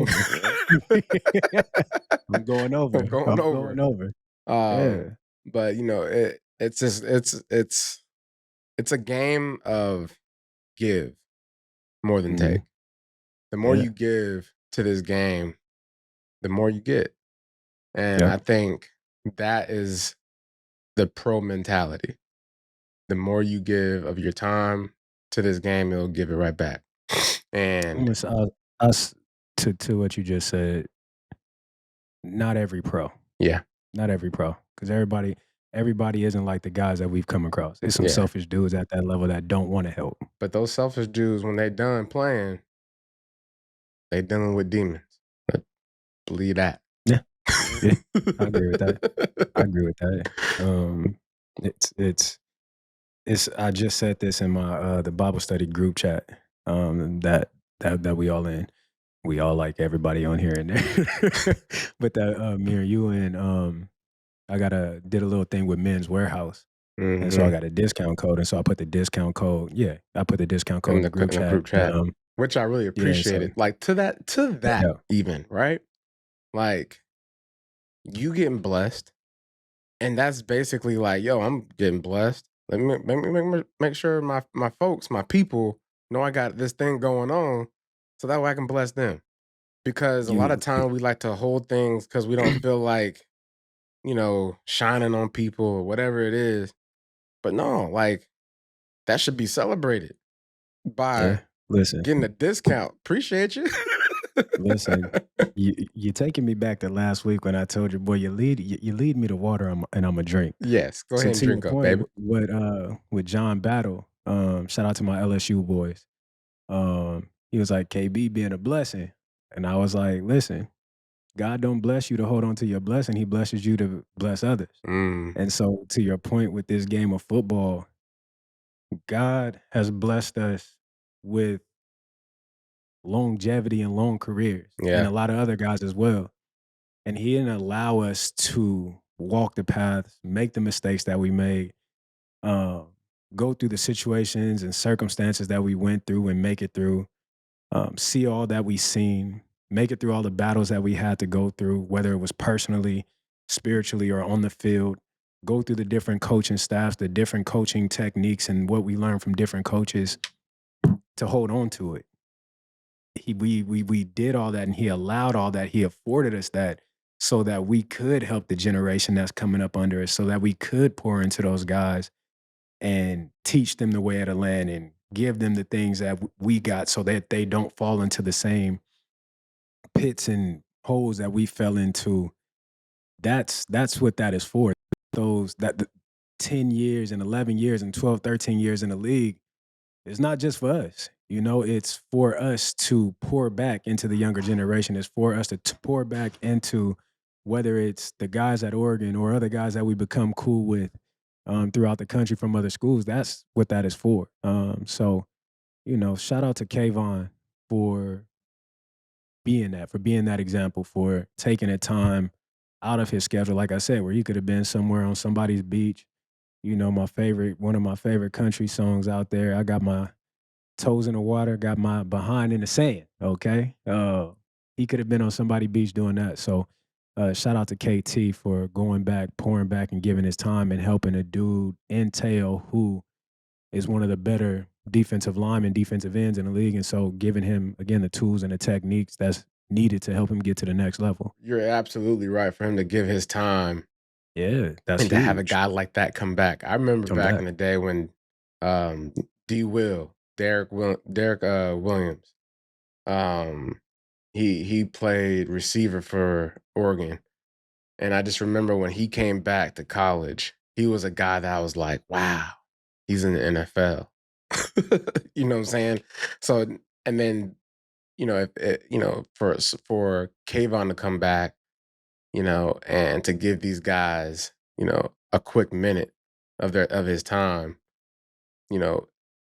over. I'm going over. But it's a game of give more than take. The more you give to this game, the more you get. And I think that is the pro mentality. The more you give of your time to this game, it'll give it right back. And to what you just said, not every pro. Not every pro. Because everybody isn't like the guys that we've come across. There's some selfish dudes at that level that don't want to help. But those selfish dudes, when they done playing, they dealing with demons. Believe that. Yeah. I agree with that. It's I just said this in my the Bible study group chat that we all in. We all like everybody on here and there. But that me and you and I did a little thing with Men's Warehouse. And so I got a discount code. And so I put the discount code. I put the discount code in the group chat. Which I really appreciated. Like to that even, right? Like you getting blessed. And that's basically like, yo, I'm getting blessed. Let me make sure my folks, my people know I got this thing going on, so that way I can bless them. Because a lot of time we like to hold things because we don't feel like, shining on people or whatever it is. But no, like that should be celebrated by Listen, Getting a discount. Appreciate you. listen. You're taking me back to last week when I told you, boy, you lead me to water, and I'm a drink. Yes, go So ahead and to your drink up, point, baby. with John Battle, shout out to my LSU boys. He was like, KB being a blessing, and I was like, listen, God don't bless you to hold on to your blessing; He blesses you to bless others. Mm, And so, to your point with this game of football, God has blessed us with longevity and long careers, and a yeah. lot of other guys as well. And He didn't allow us to walk the paths, make the mistakes that we made, um, go through the situations and circumstances that we went through and make it through, see all that we seen, make it through all the battles that we had to go through, whether it was personally, spiritually, or on the field. Go through the different coaching staffs, the different coaching techniques, and what we learned from different coaches to hold on to it. We did all that, and He allowed all that. He afforded us that so that we could help the generation that's coming up under us, so that we could pour into those guys and teach them the way of the land and give them the things that we got, so that they don't fall into the same pits and holes that we fell into. That's what that is for. Those that the 10 years and 11 years and 12, 13 years in the league, it's not just for us. It's for us to pour back into the younger generation. It's for us to pour back into, whether it's the guys at Oregon or other guys that we become cool with throughout the country from other schools. That's what that is for. So, shout out to Kayvon for being that example, for taking the time out of his schedule. Like I said, where he could have been somewhere on somebody's beach. One of my favorite country songs out there. I got my toes in the water, got my behind in the sand. Okay. He could have been on somebody's beach doing that. So shout out to KT for going back, pouring back, and giving his time and helping a dude in Tail who is one of the better defensive linemen, defensive ends in the league. And so giving him, again, the tools and the techniques that's needed to help him get to the next level. You're absolutely right. For him to give his time Yeah, that's and to have a huge. guy like that come back. I remember Come back back. in the day when Derek Williams, um, he played receiver for Oregon. And I just remember when he came back to college, he was a guy that I was like, wow, he's in the NFL. You know what I'm saying? So, and then, if it, for Kayvon to come back, and to give these guys, a quick minute of his time, you know,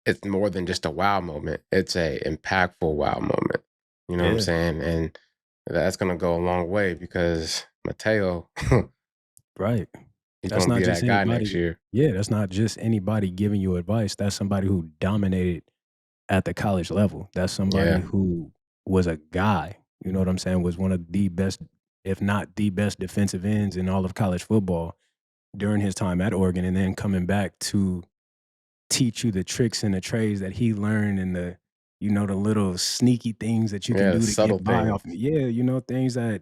it's more than just a wow moment. It's a impactful wow moment. You know what I'm Yeah, saying? And that's gonna go a long way because Mateo, right. he's That's gonna not be just that guy next anybody. year. Yeah, that's not just anybody giving you advice. That's somebody who dominated at the college level. That's somebody Yeah. who was a guy. You know what I'm saying? Was one of the best, if not the best, defensive ends in all of college football during his time at Oregon, and then coming back to teach you the tricks and the trades that he learned, and the little sneaky things that you can Yeah, the do to subtle get by things. off. Yeah, things that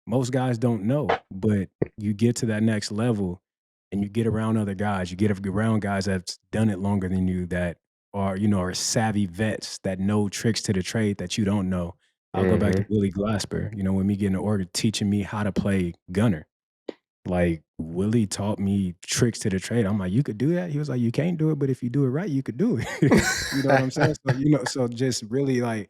most guys don't know, but you get to that next level and you get around other guys. You get around guys that's done it longer than you, that are savvy vets that know tricks to the trade that you don't know. I'll go back to Mhm. Willie Glasper, when me getting to Oregon, teaching me how to play gunner. Like, Willie taught me tricks to the trade. I'm like, you could do that? He was like, you can't do it, but if you do it right, you could do it. You know what I'm saying? So just really, like,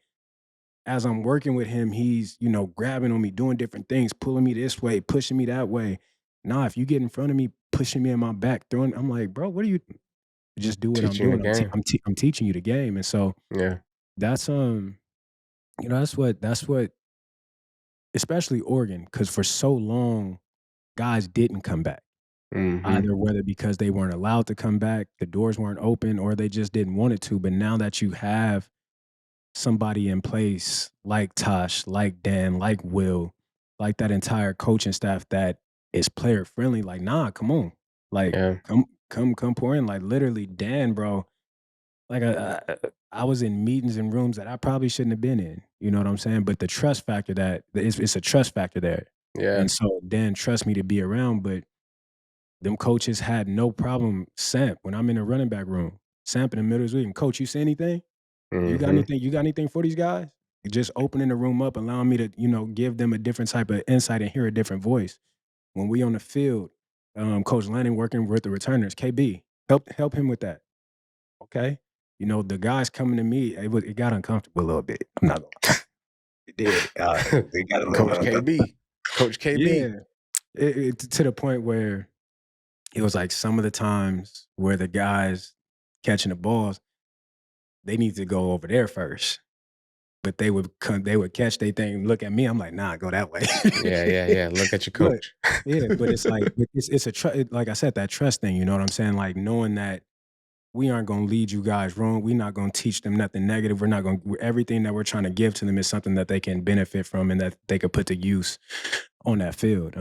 as I'm working with him, he's, grabbing on me, doing different things, pulling me this way, pushing me that way. Nah, if you get in front of me, pushing me in my back, throwing, I'm like, bro, what are you just do what I'm Teaching the doing. game. I'm teaching you the game. And so Yeah. that's that's what especially Oregon, because for so long, guys didn't come back. Mhm. Either whether because they weren't allowed to come back, the doors weren't open, or they just didn't want it to. But now that you have somebody in place like Tosh, like Dan, like Will, like that entire coaching staff that is player friendly, like, nah, come on. Like, Yeah. come pour in. Like, literally, Dan, bro, like, I was in meetings and rooms that I probably shouldn't have been in. You know what I'm saying? But the trust factor, that it's a trust factor there. Yeah. And so Dan trusts me to be around, but them coaches had no problem. Samp, when I'm in the running back room, Samp in the middle of the week, and coach, you see anything? You got Mm-hmm. anything? You got anything for these guys? Just opening the room up, allowing me to, give them a different type of insight and hear a different voice. When we on the field, Coach Lanning working with the returners, KB, help him with that. Okay, the guys coming to me, it got uncomfortable a little bit. I'm not gonna. It did. It got a little Coach KB. Coach KB. Yeah, it to the point where it was like some of the times where the guys catching the balls, they need to go over there first. But they would catch their thing, look at me. I'm like, nah, go that way. Yeah. Look at your But coach. but it's like it's a like I said, that trust thing. You know what I'm saying? Like knowing that we aren't going to lead you guys wrong. We're not going to teach them nothing negative. We're not going to. Everything that we're trying to give to them is something that they can benefit from and that they could put to use on that field.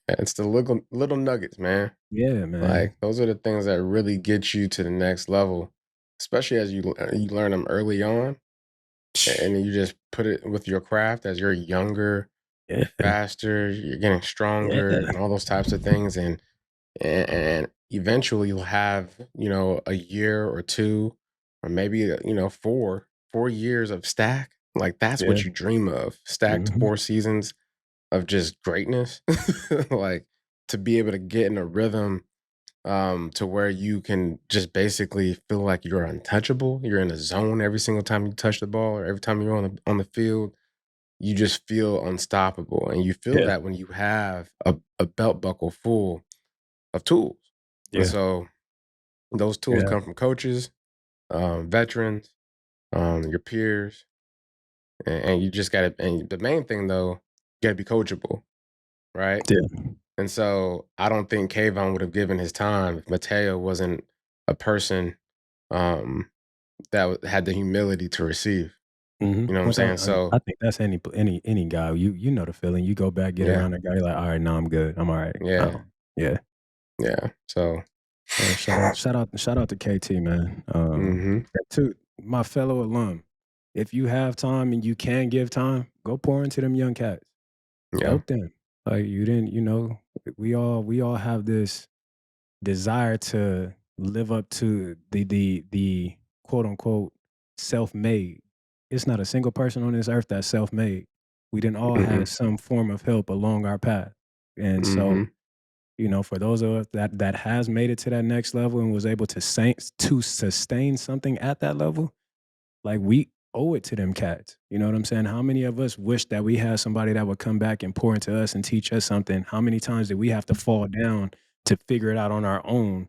It's the little nuggets, man. Yeah, man. Like those are the things that really get you to the next level, especially as you learn them early on, and you just put it with your craft as you're younger, Yeah. faster, you're getting stronger, Yeah. and all those types of things, and eventually you'll have a year or two, or maybe 4 years of stack. Like that's Yeah. what you dream of, stacked Mhm. 4 seasons of just greatness. Like to be able to get in a rhythm to where you can just basically feel like you're untouchable. You're in a zone every single time you touch the ball or every time you're on the field. You just feel unstoppable. And you feel Yeah. that when you have a belt buckle full of tools. And Yeah. so those tools Yeah. come from coaches, veterans, your peers. And you just gotta, and the main thing though, you gotta be coachable, right? Yeah. And so I don't think Kayvon would have given his time if Mateo wasn't a person had the humility to receive. Mhm. You know what I'm Without, saying? So I think that's any guy. You know the feeling. You go back, get yeah, around a guy, you're like, all right, no, I'm good. I'm all right. yeah, Yeah. yeah. So Shout out to KT, man. mm-hmm. To my fellow alum, if you have time and you can give time, go pour into them young cats. Yeah, Help them. Like you didn't, we all have this desire to live up to the quote unquote self-made. It's not a single person on this earth that's self-made. We didn't all mm-hmm. have some form of help along our path. And Mm-hmm. so, for those of us that has made it to that next level and was able to sustain something at that level, like we owe it to them cats. You know what I'm saying? How many of us wish that we had somebody that would come back and pour into us and teach us something? How many times did we have to fall down to figure it out on our own?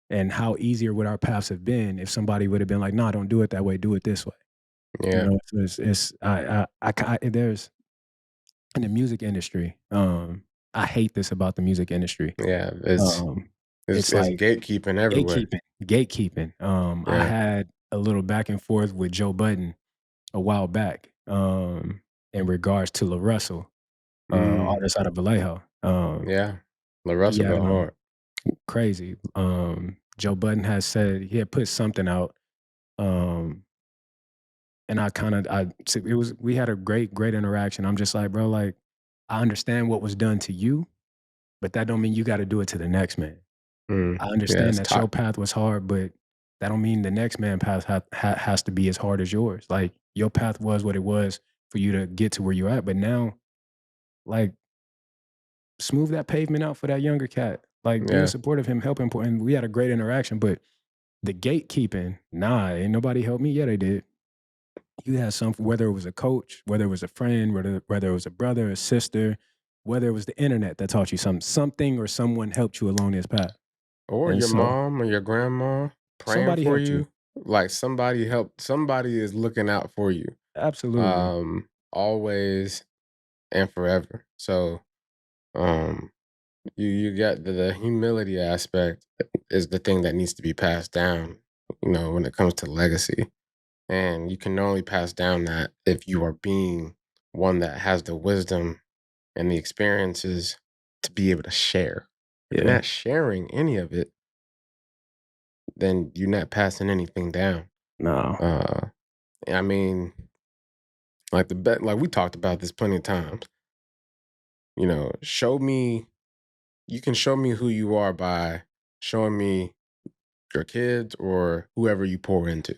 And how easier would our paths have been if somebody would have been like, "No, don't do it that way. Do it this way." Yeah, It's there's in the music industry. I hate this about the music industry. yeah. It's Um, it's, it's it's like gatekeeping everywhere. gatekeeping. I Yeah. had a little back and forth with Joe Budden a while back, in regards to La Russell, Mm, artist out of Vallejo. yeah. La He Russell had go hard. crazy. Joe Budden has said he had put something out, um, and we had a great interaction. I'm just like, bro, like I understand what was done to you, but that don't mean you got to do it to the next man. I Yeah, understand it's that top. your path was hard, but that don't mean the next man path has to be as hard as yours. Like your path was what it was for you to get to where you're at, but now, like, smooth that pavement out for that younger cat. Like, be in Yeah. support of him, help him, and we had a great interaction. But the gatekeeping, nah, ain't nobody helped me. Yeah, they did. You had some, whether it was a coach, whether it was a friend, whether it was a brother, a sister, whether it was the internet that taught you something or someone helped you along this path. Or And your so mom or your grandma praying somebody for helped you. you. Like somebody is looking out for you. Absolutely. Always and forever. So um you got the humility aspect is the thing that needs to be passed down, when it comes to legacy. And you can only pass down that if you are being one that has the wisdom and the experiences to be able to share. If you're Yeah. not sharing any of it, then you're not passing anything down. No. Uh, I mean, like we talked about this plenty of times. Show me. You can show me who you are by showing me your kids or whoever you pour into.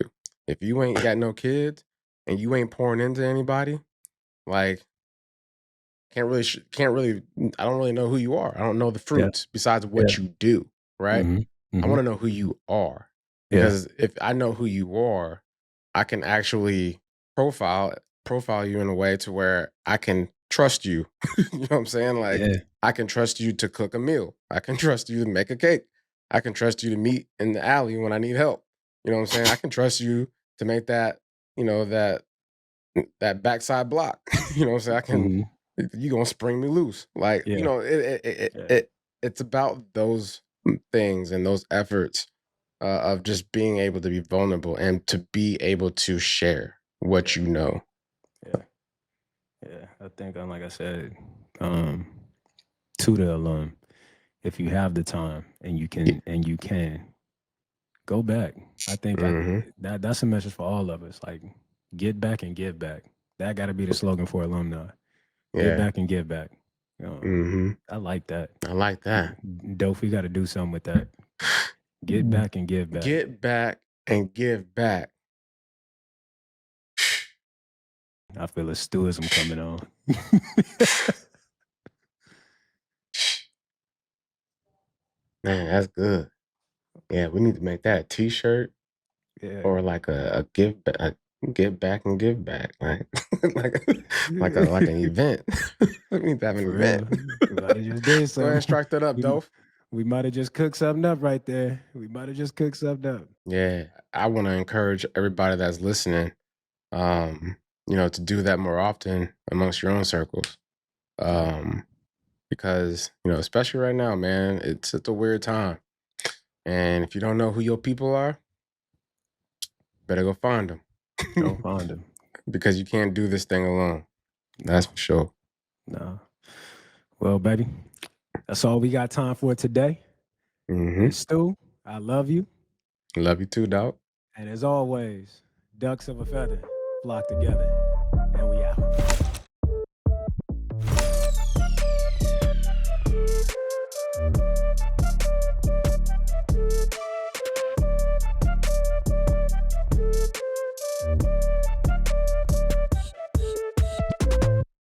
If you ain't got no kids and you ain't pouring into anybody, like can't really I don't really know who you are. I don't know the Yeah. fruits besides Yeah. what you do, right? Mhm. I Mhm. want to know who you are, Yeah. because if I know who you are, I can actually profile you in a way to where I can trust you. You know what I'm saying? Like Yeah. I can trust you to cook a meal. I can trust you to make a cake. I can trust you to meet in the alley when I need help. You know what I'm saying? I can trust you to make that, you know, that backside block. You know what I'm saying? I can Mhm. you gonna spring me loose. Like, you Yeah. know, Yeah. it's about those things and those efforts of just being able to be vulnerable and to be able to share what you know. Yeah. Yeah. I think, like I said, to the alum, if you have the time and you can go back. I think Mm-hmm. that's a message for all of us. Like, get back and give back. That got to be the slogan for alumni. Get Yeah. back and give back. Mm-hmm. I like that. I like that. Dope, we got to do something with that. Get back and give back. Get back and give back. I feel a Stewism coming on. Man, that's good. Yeah, we need to make that a t-shirt Yeah. or like a give back. Give back and give back, like like an event. We need to have an For event. real. We might have just did Go ahead and something. strike that up, Dove. We might have just cooked something up right there. We might have just cooked something up. Yeah, I want to encourage everybody that's listening, you know, to do that more often amongst your own circles, because you know, especially right now, man, it's a weird time, and if you don't know who your people are, better go find them. Go find them. Because you can't do this thing alone. That's for sure. No. Well, baby, that's all we got time for today. Mm-hmm. And Stu, I love you. Love you too, dog. And as always, ducks of a feather flock together, and we out.